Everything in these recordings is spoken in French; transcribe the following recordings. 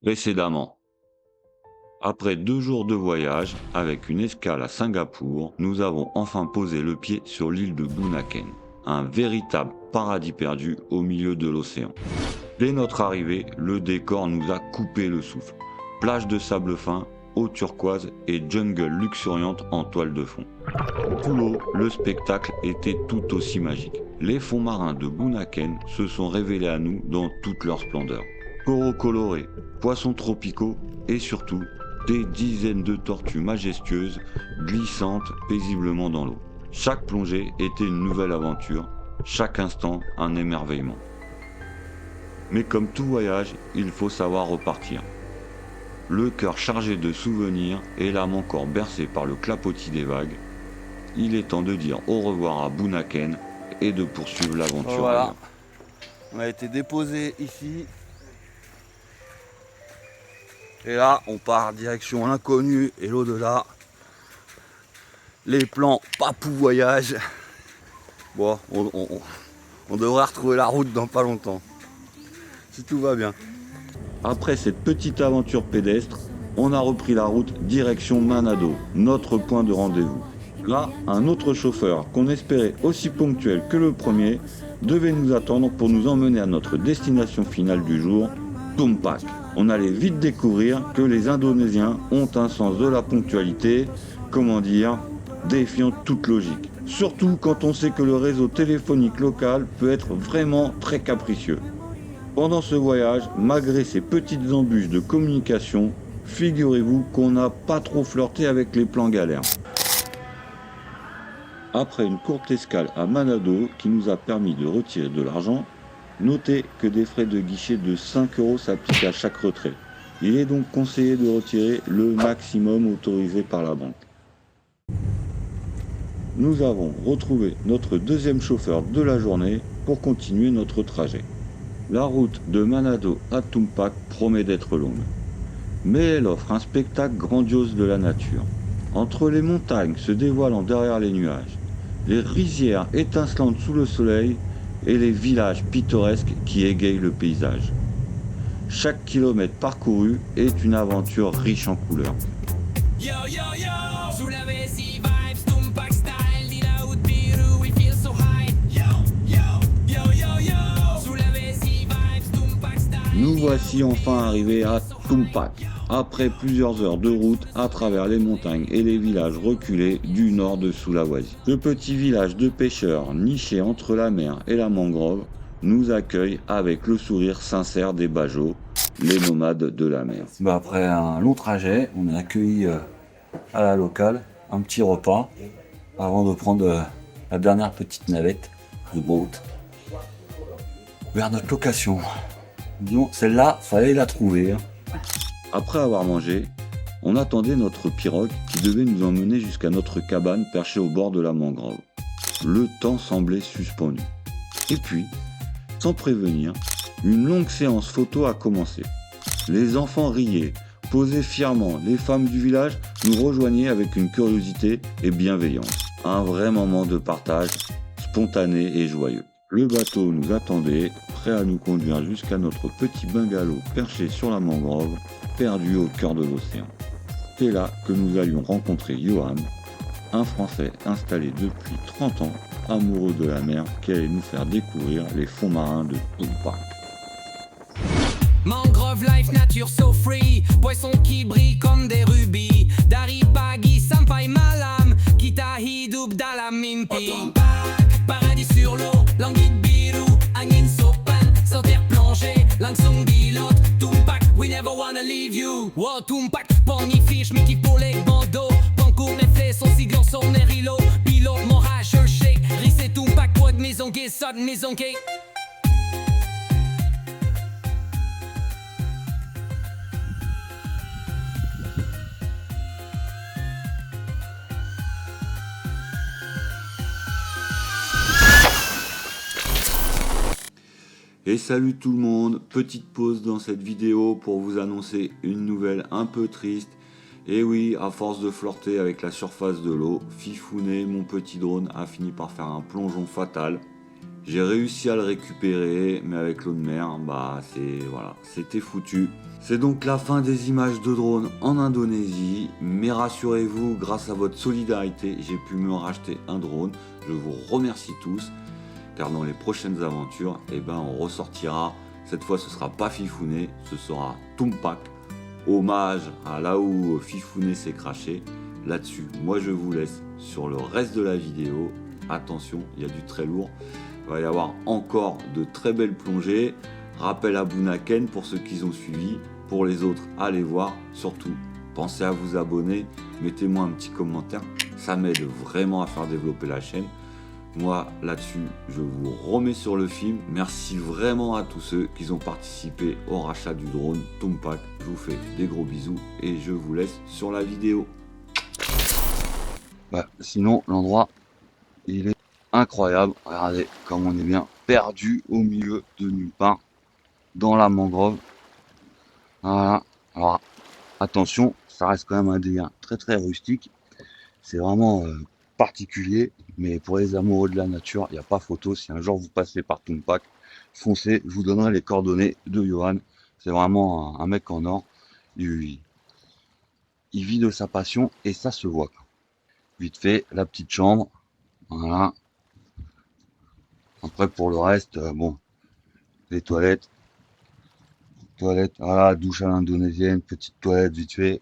Précédemment, après 2 jours de voyage, avec une escale à Singapour, nous avons enfin posé le pied sur l'île de Bunaken, un véritable paradis perdu au milieu de l'océan. Dès notre arrivée, le décor nous a coupé le souffle. Plage de sable fin, eau turquoise et jungle luxuriante en toile de fond. Sous l'eau, le spectacle était tout aussi magique. Les fonds marins de Bunaken se sont révélés à nous dans toute leur splendeur. Coraux colorés, poissons tropicaux et surtout des dizaines de tortues majestueuses glissantes paisiblement dans l'eau. Chaque plongée était une nouvelle aventure, chaque instant un émerveillement. Mais comme tout voyage, il faut savoir repartir. Le cœur chargé de souvenirs et l'âme encore bercée par le clapotis des vagues, il est temps de dire au revoir à Bunaken et de poursuivre l'aventure. Voilà, ailleurs. on a été déposé ici. Et là, on part direction l'inconnu et l'au-delà. Les plans papou voyage. Bon, on devrait retrouver la route dans pas longtemps. Si tout va bien. Après cette petite aventure pédestre, on a repris la route direction Manado, notre point de rendez-vous. Là, un autre chauffeur, qu'on espérait aussi ponctuel que le premier, devait nous attendre pour nous emmener à notre destination finale du jour, Tumpak. On allait vite découvrir que les Indonésiens ont un sens de la ponctualité, comment dire, défiant toute logique. Surtout quand on sait que le réseau téléphonique local peut être vraiment très capricieux. Pendant ce voyage, malgré ces petites embûches de communication, figurez-vous qu'on n'a pas trop flirté avec les plans galères. Après une courte escale à Manado qui nous a permis de retirer de l'argent, notez que des frais de guichet de 5 € s'appliquent à chaque retrait. Il est donc conseillé de retirer le maximum autorisé par la banque. Nous avons retrouvé notre deuxième chauffeur de la journée pour continuer notre trajet. La route de Manado à Tumpak promet d'être longue, mais elle offre un spectacle grandiose de la nature. Entre les montagnes se dévoilant derrière les nuages, les rizières étincelantes sous le soleil et les villages pittoresques qui égayent le paysage. Chaque kilomètre parcouru est une aventure riche en couleurs. Yo yo yo, Sulawesi vibes, Tumpak style, di laut biru, we feel so high. Yo yo yo yo yo, Sulawesi vibes, Tumpak style. Nous voici enfin arrivés à Tumpak, après plusieurs heures de route à travers les montagnes et les villages reculés du nord de Sulawesi. Ce petit village de pêcheurs niché entre la mer et la mangrove nous accueille avec le sourire sincère des Bajos, les nomades de la mer. Après un long trajet, on est accueilli à la locale, un petit repas, avant de prendre la dernière petite navette, the boat, vers notre location. Disons, celle-là, fallait la trouver. Après avoir mangé, on attendait notre pirogue qui devait nous emmener jusqu'à notre cabane perchée au bord de la mangrove. Le temps semblait suspendu. Et puis, sans prévenir, une longue séance photo a commencé. Les enfants riaient, posaient fièrement, les femmes du village nous rejoignaient avec une curiosité et bienveillance. Un vrai moment de partage, spontané et joyeux. Le bateau nous attendait, prêt à nous conduire jusqu'à notre petit bungalow perché sur la mangrove, perdu au cœur de l'océan. C'est là que nous allions rencontrer Johan, un Français installé depuis 30 ans, amoureux de la mer, qui allait nous faire découvrir les fonds marins de Tumpak. Mangrove life, nature so free, poissons qui brillent comme des rubis. Dari pagi sampai malam, kita hidup dalam mimpi. Paradis sur l'eau, langit biru, angin sopan, sans terre plongée, langsung di laut. Tumpak, we never wanna leave you. Wow, Tumpak, pony fish, Mickey Polek, Bando, Pankour, Nefle, son siglan, son nerilo, pilote, morage, shake, rissé Tumpak, wad maison gay, sod maison gay. Et salut tout le monde, petite pause dans cette vidéo pour vous annoncer une nouvelle un peu triste. Et oui, à force de flirter avec la surface de l'eau, Fifounet, mon petit drone, a fini par faire un plongeon fatal. J'ai réussi à le récupérer, mais avec l'eau de mer, bah voilà, c'était foutu. C'est donc la fin des images de drone en Indonésie, mais rassurez-vous, grâce à votre solidarité, j'ai pu me racheter un drone. Je vous remercie tous, car dans les prochaines aventures, on ressortira. Cette fois, ce sera pas Fifouné, ce sera Tumpak. Hommage à là où Fifouné s'est craché. Là-dessus, moi je vous laisse sur le reste de la vidéo. Attention, il y a du très lourd. Il va y avoir encore de très belles plongées. Rappel à Bunaken pour ceux qui ont suivi. Pour les autres, allez voir. Surtout, pensez à vous abonner. Mettez-moi un petit commentaire. Ça m'aide vraiment à faire développer la chaîne. Moi, là-dessus, je vous remets sur le film. Merci vraiment à tous ceux qui ont participé au rachat du drone Tumpak. Je vous fais des gros bisous et je vous laisse sur la vidéo. Sinon, l'endroit, il est incroyable. Regardez comme on est bien perdu au milieu de nulle part dans la mangrove. Voilà. Alors attention, ça reste quand même un délire très très rustique. C'est vraiment particulier, mais pour les amoureux de la nature, il n'y a pas photo. Si un jour vous passez par Tumpak, foncez, je vous donnerai les coordonnées de Johan. C'est vraiment un mec en or. Il vit de sa passion et ça se voit. Vite fait, la petite chambre. Voilà. Après pour le reste, les toilettes, voilà, douche à l'indonésienne, petite toilette vite fait.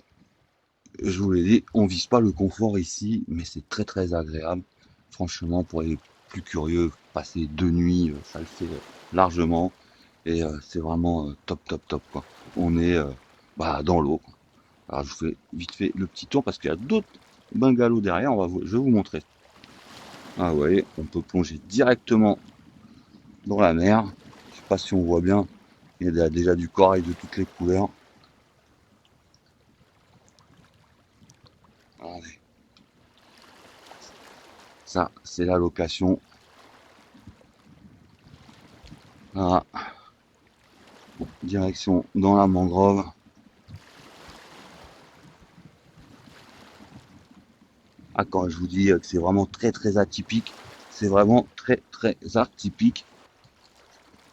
Je vous l'ai dit, on vise pas le confort ici, mais c'est très très agréable. Franchement, pour les plus curieux, passer 2 nuits, ça le fait largement. Et c'est vraiment top quoi. On est dans l'eau. Alors je vous fais vite fait le petit tour parce qu'il y a d'autres bungalows derrière. Je vais vous montrer. Ah, vous voyez, on peut plonger directement dans la mer. Je sais pas si on voit bien. Il y a déjà du corail de toutes les couleurs. Allez. Ça, c'est la location. Voilà. Direction dans la mangrove. Quand je vous dis que c'est vraiment très très atypique, c'est vraiment très très atypique.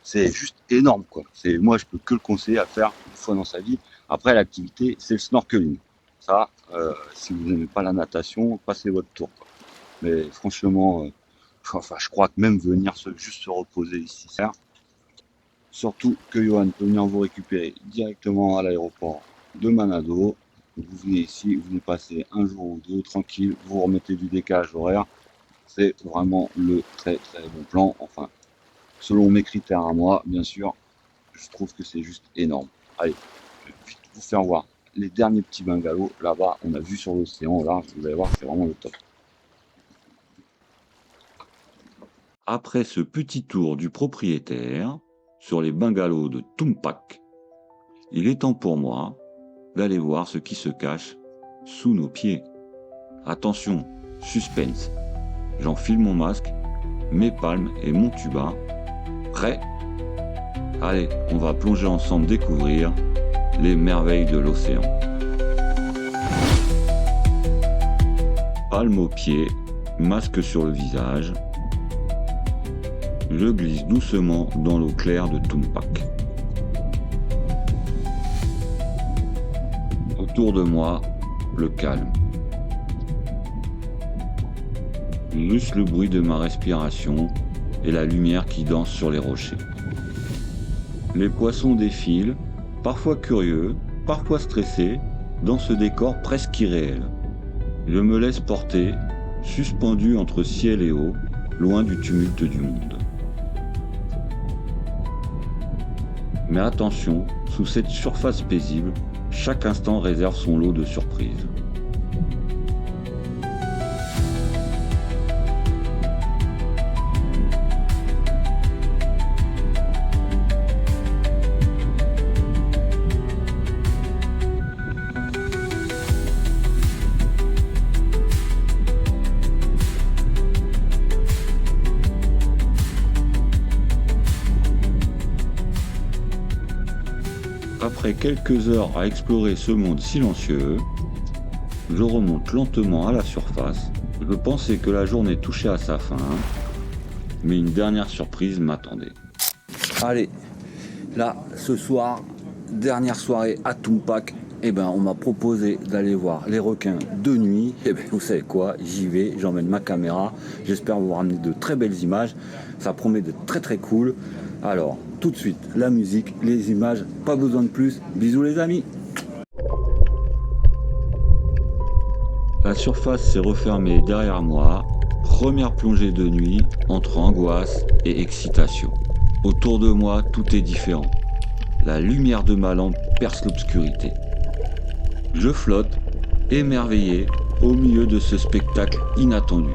C'est juste énorme quoi. Moi je peux que le conseiller à faire une fois dans sa vie. Après l'activité c'est le snorkeling. Ça, si vous n'aimez pas la natation, passez votre tour quoi. Mais franchement, je crois que même venir juste se reposer ici, ça. Surtout que Johan peut venir vous récupérer directement à l'aéroport de Manado. Vous venez ici, vous venez passer un jour ou deux tranquille, vous remettez du décalage horaire. C'est vraiment le très très bon plan. Enfin, selon mes critères à moi, bien sûr, je trouve que c'est juste énorme. Allez, je vais vite vous faire voir les derniers petits bungalows. Là-bas, on a vu sur l'océan, là, vous allez voir, c'est vraiment le top. Après ce petit tour du propriétaire sur les bungalows de Tumpak, il est temps pour moi d'aller voir ce qui se cache sous nos pieds. Attention, suspense. J'enfile mon masque, mes palmes et mon tuba. Prêt? Allez, on va plonger ensemble découvrir les merveilles de l'océan. Palmes aux pieds, masque sur le visage. Je glisse doucement dans l'eau claire de Tumpak. Autour de moi, le calme. Juste le bruit de ma respiration et la lumière qui danse sur les rochers. Les poissons défilent, parfois curieux, parfois stressés, dans ce décor presque irréel. Je me laisse porter, suspendu entre ciel et eau, loin du tumulte du monde. Mais attention, sous cette surface paisible, chaque instant réserve son lot de surprises. Après quelques heures à explorer ce monde silencieux, je remonte lentement à la surface. Je pensais que la journée touchait à sa fin, Mais une dernière surprise m'attendait. Allez, là, ce soir, dernière soirée à Tumpak, eh ben, on m'a proposé d'aller voir les requins de nuit. Eh ben, vous savez quoi, j'y vais, j'emmène ma caméra. J'espère vous ramener de très belles images. Ça promet d'être très très cool. Alors, tout de suite, la musique, les images, pas besoin de plus. Bisous les amis. La surface s'est refermée derrière moi. Première plongée de nuit entre angoisse et excitation. Autour de moi, tout est différent. La lumière de ma lampe perce l'obscurité. Je flotte, émerveillé, au milieu de ce spectacle inattendu.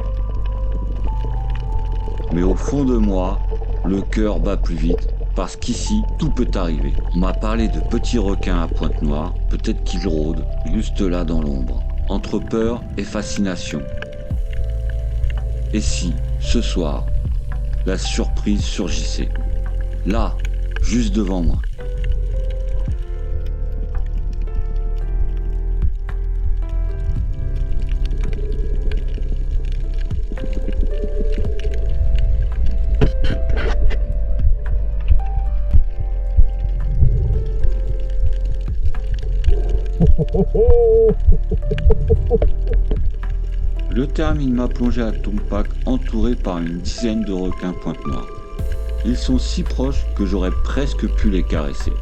Mais au fond de moi, le cœur bat plus vite, parce qu'ici, tout peut arriver. On m'a parlé de petits requins à pointe noire, peut-être qu'ils rôdent, juste là dans l'ombre, entre peur et fascination. Et si, ce soir, la surprise surgissait, là, juste devant moi. Je termine ma plongée à Tumpak entouré par une dizaine de requins pointe noire. Ils sont si proches que j'aurais presque pu les caresser.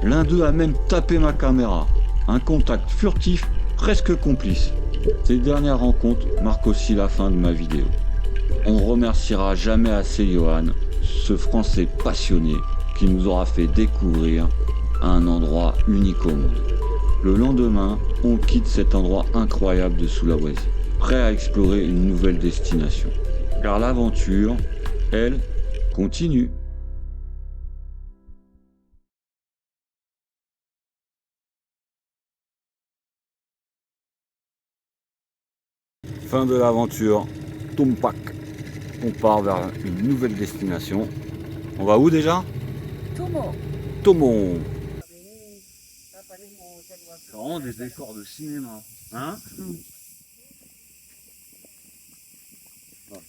L'un d'eux a même tapé ma caméra. Un contact furtif, presque complice. Ces dernières rencontres marquent aussi la fin de ma vidéo. On ne remerciera jamais assez Johan, ce Français passionné qui nous aura fait découvrir un endroit unique au monde. Le lendemain, on quitte cet endroit incroyable de Sulawesi, prêt à explorer une nouvelle destination. Car l'aventure, elle, continue. Fin de l'aventure, Tumpak. On part vers une nouvelle destination. On va où déjà? Tomo. C'est vraiment des décors de cinéma. Hein?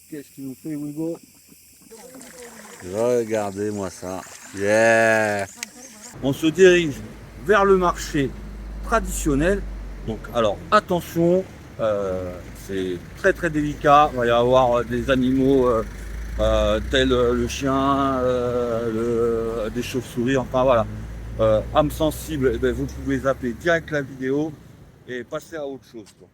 Qu'est-ce qu'il nous fait, Wigo? Regardez-moi ça. Yeah! On se dirige vers le marché traditionnel. Donc, alors, attention, c'est très très délicat. Il va y avoir des animaux tels le chien, des chauves-souris, enfin voilà. Âme sensible, eh ben, vous pouvez zapper direct la vidéo et passer à autre chose, quoi.